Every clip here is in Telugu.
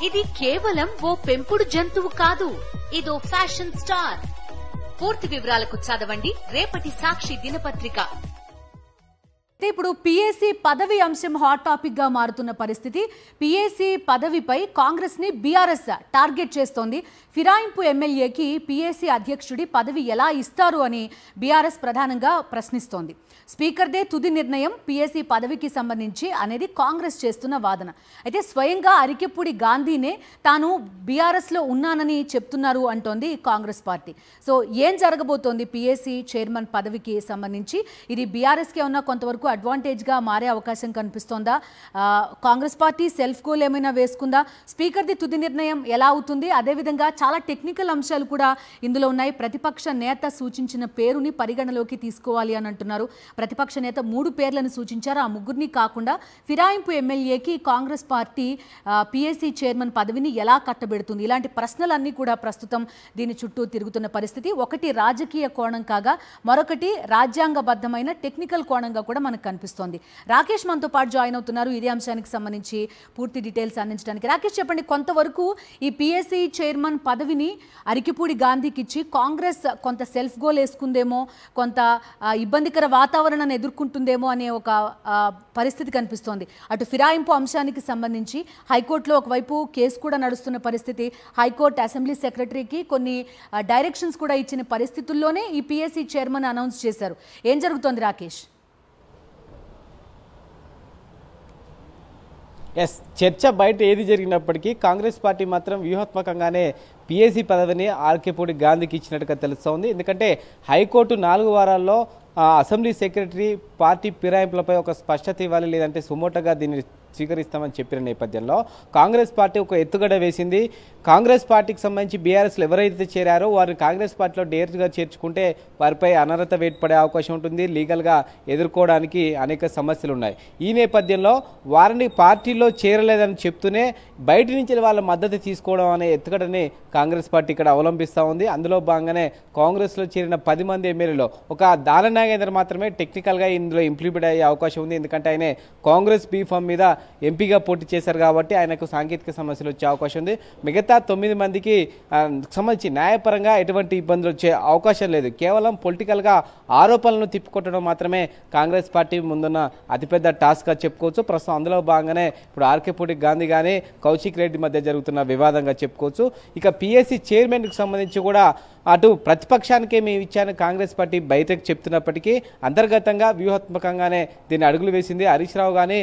ఇది కేవలం ఓ పెంపుడు జంతువు కాదు, ఇదో ఫ్యాషన్ స్టార్. పూర్తి వివరాలకు చదవండి రేపటి సాక్షి దినపత్రిక. ఇప్పుడు పీఏసీ పదవి అంశం హాట్ టాపిక్ గా మారుతున్న పరిస్థితి. పీఏసీ పదవిపై కాంగ్రెస్ ని బీఆర్ఎస్ టార్గెట్ చేస్తోంది. ఫిరాయింపు ఎమ్మెల్యేకి పీఏసీ అధ్యక్షుడి పదవి ఎలా ఇస్తారు అని బీఆర్ఎస్ ప్రధానంగా ప్రశ్నిస్తోంది. స్పీకర్దే తుది నిర్ణయం పీఏసీ పదవికి సంబంధించి అనేది కాంగ్రెస్ చేస్తున్న వాదన. అయితే స్వయంగా అరికెప్పూడి గాంధీనే తాను బీఆర్ఎస్ లో ఉన్నానని చెప్తున్నారు అంటోంది కాంగ్రెస్ పార్టీ. సో ఏం జరగబోతోంది పీఏసీ చైర్మన్ పదవికి సంబంధించి? ఇది బీఆర్ఎస్కే ఉన్న కొంతవరకు అడ్వాంటేజ్గా మారే అవకాశం కనిపిస్తోందా? కాంగ్రెస్ పార్టీ సెల్ఫ్ గోల్ ఏమైనా వేసుకుందా? స్పీకర్ది తుది నిర్ణయం ఎలా అవుతుంది? అదేవిధంగా చాలా టెక్నికల్ అంశాలు కూడా ఇందులో ఉన్నాయి. ప్రతిపక్ష నేత సూచించిన పేరుని పరిగణలోకి తీసుకోవాలి అని అంటున్నారు. ప్రతిపక్ష నేత 3 పేర్లను సూచించారు. ఆ ముగ్గురిని కాకుండా ఫిరాయింపు ఎమ్మెల్యేకి కాంగ్రెస్ పార్టీ పీఏసీ చైర్మన్ పదవిని ఎలా కట్టబెడుతుంది? ఇలాంటి ప్రశ్నలన్నీ కూడా ప్రస్తుతం దీని చుట్టూ తిరుగుతున్న పరిస్థితి. ఒకటి రాజకీయ కోణం కాగా మరొకటి రాజ్యాంగబద్ధమైన టెక్నికల్ కోణంగా కూడా మనకు కనిపిస్తోంది. రాకేష్ మనతో పాటు జాయిన్ అవుతున్నారు ఇదే అంశానికి సంబంధించి పూర్తి డీటెయిల్స్ అందించడానికి. రాకేష్ చెప్పండి, కొంతవరకు ఈ పీఏసీ చైర్మన్ పదవిని అరికిపూడి గాంధీకి ఇచ్చి కాంగ్రెస్ కొంత సెల్ఫ్ గోల్ వేసుకుందేమో, కొంత ఇబ్బందికర వాతావరణాన్ని ఎదుర్కొంటుందేమో అనే ఒక పరిస్థితి కనిపిస్తోంది. అటు ఫిరాయింపు అంశానికి సంబంధించి హైకోర్టులో ఒకవైపు కేసు కూడా నడుస్తున్న పరిస్థితి. హైకోర్టు అసెంబ్లీ సెక్రటరీకి కొన్ని డైరెక్షన్స్ కూడా ఇచ్చిన పరిస్థితుల్లోనే ఈ పీఏసీ చైర్మన్ అనౌన్స్ చేశారు. ఏం జరుగుతోంది రాకేష్? చర్చ బయట ఏది జరిగినప్పటికీ కాంగ్రెస్ పార్టీ మాత్రం వ్యూహాత్మకంగానే పీఏసీ పదవిని ఆర్కేపూడి గాంధీకి ఇచ్చినట్టుగా తెలుస్తోంది. ఎందుకంటే హైకోర్టు 4 వారాల్లో అసెంబ్లీ సెక్రటరీ పార్టీ ఫిరాయింపులపై ఒక స్పష్టత ఇవ్వాలి, లేదంటే సుమోటోగా దీన్ని స్వీకరిస్తామని చెప్పిన నేపథ్యంలో కాంగ్రెస్ పార్టీ ఒక ఎత్తుగడ వేసింది. కాంగ్రెస్ పార్టీకి సంబంధించి బీఆర్ఎస్లో ఎవరైతే చేరారో వారిని కాంగ్రెస్ పార్టీలో డేర్గా చేర్చుకుంటే వారిపై అనర్హత వేటు పడే అవకాశం ఉంటుంది, లీగల్గా ఎదుర్కోవడానికి అనేక సమస్యలు ఉన్నాయి. ఈ నేపథ్యంలో వారిని పార్టీలో చేరలేదని చెప్తూనే బయట నుంచి వాళ్ళ మద్దతు తీసుకోవడం అనే ఎత్తుగడని కాంగ్రెస్ పార్టీ ఇక్కడ అవలంబిస్తూ ఉంది. అందులో భాగంగానే కాంగ్రెస్లో చేరిన 10 మంది ఎమ్మెల్యేలో ఒక దాన నాగేంద్ర మాత్రమే టెక్నికల్గా ఇందులో ఇంప్లిమెంట్ అయ్యే అవకాశం ఉంది. ఎందుకంటే ఆయన కాంగ్రెస్ బీఫామ్ మీద ఎంపీగా పోటీ చేశారు కాబట్టి ఆయనకు సాంకేతిక సమస్యలు వచ్చే అవకాశం ఉంది. మిగతా 9 మందికి సంబంధించి న్యాయపరంగా ఎటువంటి ఇబ్బందులు వచ్చే అవకాశం లేదు. కేవలం పొలిటికల్గా ఆరోపణలను తిప్పికొట్టడం మాత్రమే కాంగ్రెస్ పార్టీ ముందున్న అతిపెద్ద టాస్క్గా చెప్పుకోవచ్చు. ప్రస్తుతం అందులో భాగంగానే ఇప్పుడు ఆర్కేపూడి గాంధీ కానీ కౌశిక్ రెడ్డి మధ్య జరుగుతున్న వివాదంగా చెప్పుకోవచ్చు. ఇక పీఏసీ చైర్మన్కి సంబంధించి కూడా అటు ప్రతిపక్షానికే మేము ఇచ్చాను కాంగ్రెస్ పార్టీ బయటకు చెప్తున్నప్పటికీ అంతర్గతంగా వ్యూహాత్మకంగానే దీన్ని అడుగులు వేసింది. హరీష్ రావు కానీ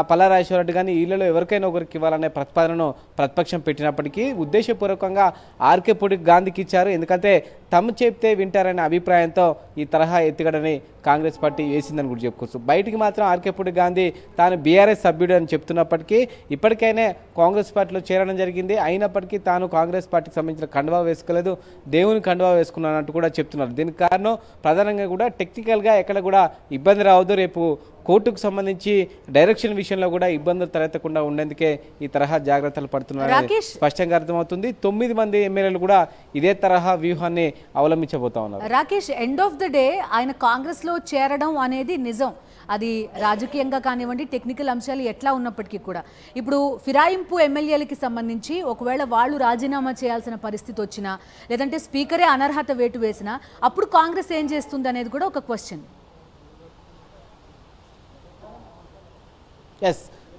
పల్లారాజేశ్వర రెడ్డి కానీ వీళ్ళలో ఎవరికైనా ఒకరికి ఇవ్వాలనే ప్రతిపాదనను ప్రతిపక్షం పెట్టినప్పటికీ ఉద్దేశపూర్వకంగా ఆర్కేపూడి గాంధీకి ఇచ్చారు. ఎందుకంటే తమ చెప్తే వింటారనే అభిప్రాయంతో ఈ తరహా ఎత్తుగడని కాంగ్రెస్ పార్టీ వేసిందని కూడా చెప్పుకోవచ్చు. బయటికి మాత్రం ఆర్కేపూడి గాంధీ తాను బీఆర్ఎస్ సభ్యుడు అని చెప్తున్నప్పటికీ ఇప్పటికైనా కాంగ్రెస్ పార్టీలో చేరడం జరిగింది. అయినప్పటికీ తాను కాంగ్రెస్ పార్టీకి సంబంధించిన కండువా వేసుకోలేదు, దేవుని కండువా వేసుకున్నానంటూ కూడా చెప్తున్నారు. దీనికి కారణం ప్రధానంగా కూడా టెక్నికల్గా ఎక్కడ కూడా ఇబ్బంది రావద్దు, రేపు కోర్టుకు సంబంధించి డైరెక్షన్ విషయంలో కూడా ఇబ్బందులు తలెత్తకుండా ఉండేందుకే ఈ తరహా జాగ్రత్తలు పడుతున్నారని స్పష్టంగా అర్థమవుతుంది. 9 మంది ఎమ్మెల్యేలు కూడా ఇదే తరహా వ్యూహాన్ని అవలంబించబోతా ఉన్నారు. Rakesh, end of the day ఆయన కాంగ్రెస్ లో చేరడం అనేది నిజం. అది రాజకీయంగా కానివ్వండి, టెక్నికల్ అంశాలు ఎట్లా ఉన్నప్పటికీ కూడా ఇప్పుడు ఫిరాయింపు ఎమ్మెల్యేలకి సంబంధించి ఒకవేళ వాళ్ళు రాజీనామా చేయాల్సిన పరిస్థితి వచ్చినా, లేదంటే స్పీకరే అనర్హత వేటు వేసినా అప్పుడు కాంగ్రెస్ ఏం చేస్తుంది అనేది కూడా ఒక క్వశ్చన్.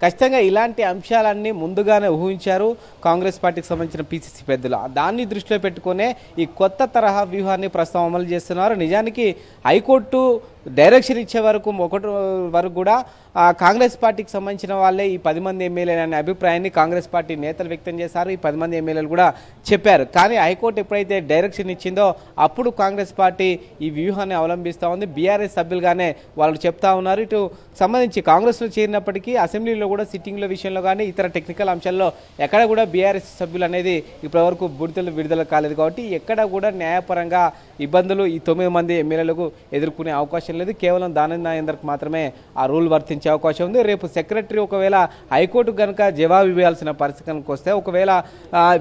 ఖచ్చితంగా ఇలాంటి అంశాలన్నీ ముందుగానే ఊహించారు కాంగ్రెస్ పార్టీకి సంబంధించిన పీసీసీ పెద్దలు. దాన్ని దృష్టిలో పెట్టుకునే ఈ కొత్త తరహా వ్యూహాన్ని ప్రస్తుతం అమలు చేస్తున్నారు. నిజానికి హైకోర్టు డైరెక్షన్ ఇచ్చే వరకు కూడా కాంగ్రెస్ పార్టీకి సంబంధించిన వాళ్ళే ఈ 10 మంది ఎమ్మెల్యేలు అనే అభిప్రాయాన్ని కాంగ్రెస్ పార్టీ నేతలు వ్యక్తం చేశారు. ఈ 10 మంది ఎమ్మెల్యేలు కూడా చెప్పారు. కానీ హైకోర్టు ఎప్పుడైతే డైరెక్షన్ ఇచ్చిందో అప్పుడు కాంగ్రెస్ పార్టీ ఈ వ్యూహాన్ని అవలంబిస్తూ ఉంది. బీఆర్ఎస్ సభ్యులుగానే వాళ్ళు చెప్తా ఉన్నారు. ఇటు సంబంధించి కాంగ్రెస్లో చేరినప్పటికీ అసెంబ్లీలో కూడా సిట్టింగ్ల విషయంలో కానీ ఇతర టెక్నికల్ అంశాల్లో ఎక్కడ కూడా బీఆర్ఎస్ సభ్యులు అనేది ఇప్పటివరకు విడుదల కాలేదు. కాబట్టి ఎక్కడ కూడా న్యాయపరంగా ఇబ్బందులు ఈ 9 మంది ఎమ్మెల్యేలకు ఎదుర్కొనే అవకాశం లేదు. కేవలం దానం నాగేందర్కు మాత్రమే ఆ రూల్ వర్తించే అవకాశం ఉంది. రేపు సెక్రటరీ ఒకవేళ హైకోర్టు కనుక జవాబు ఇవ్వాల్సిన పరిస్థితి కనుక వస్తే, ఒకవేళ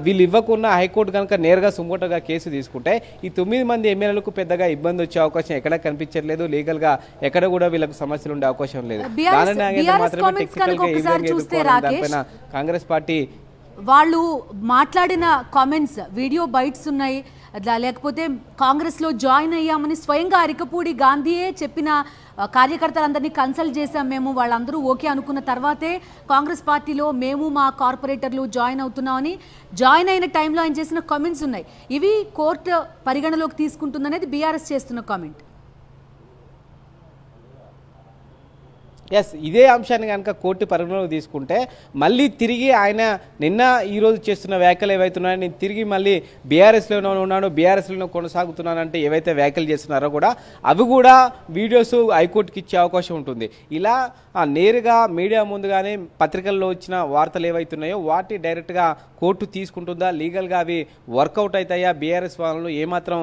వీళ్ళు ఇవ్వకుండా హైకోర్టు కనుక నేరుగా సుమోటోగా కేసు తీసుకుంటే ఈ 9 మంది ఎమ్మెల్యేలకు పెద్దగా ఇబ్బంది వచ్చే అవకాశం ఎక్కడ కనిపించట్లేదు. లీగల్ గా ఎక్కడ కూడా వీళ్ళకి సమస్యలు ఉండే అవకాశం లేదు. దానం నాగేందర్ మాత్రమే టెక్నికల్ గా ఏ విధంగా ఎదుర్కోవాలి దానిపైన కాంగ్రెస్ పార్టీ వాళ్ళు మాట్లాడిన కామెంట్స్ వీడియో బైట్స్ ఉన్నాయి, లేకపోతే కాంగ్రెస్లో జాయిన్ అయ్యామని స్వయంగా అరికపూడి గాంధీయే చెప్పిన కార్యకర్తలందరినీ కన్సల్ట్ చేశాం మేము, వాళ్ళందరూ ఓకే అనుకున్న తర్వాతే కాంగ్రెస్ పార్టీలో మేము మా కార్పొరేటర్లు జాయిన్ అవుతున్నామని జాయిన్ అయిన టైంలో ఆయన చేసిన కామెంట్స్ ఉన్నాయి. ఇవి కోర్టు పరిగణలోకి తీసుకుంటుందనేది బీఆర్ఎస్ చేస్తున్న కామెంట్. ఎస్, ఇదే అంశాన్ని కనుక కోర్టు పరిగణలోకి తీసుకుంటే మళ్ళీ తిరిగి ఆయన నిన్న ఈరోజు చేస్తున్న వ్యాఖ్యలు ఏవైతున్నాయో నేను తిరిగి మళ్ళీ బీఆర్ఎస్లోనే ఉన్నాను, బీఆర్ఎస్లోనే కొనసాగుతున్నానంటే ఏవైతే వ్యాఖ్యలు చేస్తున్నారో కూడా అవి కూడా వీడియోస్ హైకోర్టుకి ఇచ్చే అవకాశం ఉంటుంది. ఇలా నేరుగా మీడియా ముందుగానే పత్రికల్లో వచ్చిన వార్తలు ఏవైతున్నాయో వాటి డైరెక్ట్గా కోర్టు తీసుకుంటుందా, లీగల్గా అవి వర్కౌట్ అవుతాయా, బీఆర్ఎస్ వాళ్ళను ఏమాత్రం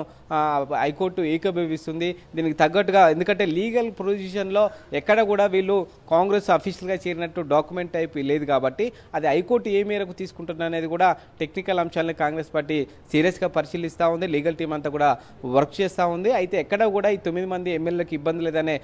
హైకోర్టు ఏకీభవిస్తుంది దీనికి తగ్గట్టుగా. ఎందుకంటే లీగల్ పొజిషన్లో ఎక్కడ కూడా వీళ్ళు కాంగ్రెస్ అఫీషియల్గా చేరినట్టు డాక్యుమెంట్ టైప్ లేదు కాబట్టి అది హైకోర్టు ఏ మేరకు తీసుకుంటుంది అనేది కూడా టెక్నికల్ అంశాలను కాంగ్రెస్ పార్టీ సీరియస్గా పరిశీలిస్తూ ఉంది. లీగల్ టీం అంతా కూడా వర్క్ చేస్తూ ఉంది. అయితే ఎక్కడ కూడా ఈ 9 మంది ఎమ్మెల్యేలకు ఇబ్బంది లేదనే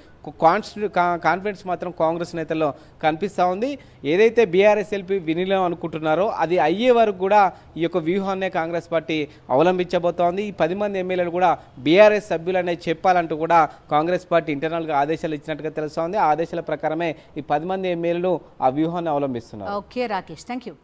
కాన్ఫిడెన్స్ మాత్రం కాంగ్రెస్ నేతల్లో కనిపిస్తూ ఉంది. ఏదైతే బీఆర్ఎస్ఎల్పీ వినిలో అనుకుంటున్నారో అది అయ్యే వరకు కూడా ఈ యొక్క వ్యూహాన్నే కాంగ్రెస్ పార్టీ అవలంబించబోతోంది. ఈ 10 మంది ఎమ్మెల్యేలు కూడా బీఆర్ఎస్ సభ్యులనే చెప్పాలంటూ కూడా కాంగ్రెస్ పార్టీ ఇంటర్నల్గా ఆదేశాలు ఇచ్చినట్టుగా తెలుస్తోంది. ఆ ఆదేశాల ప్రకారమే ఈ 10 మంది ఎమ్మెల్యేలు ఆ వ్యూహాన్ని అవలంబిస్తున్నారు. Okay Rakesh, thank you.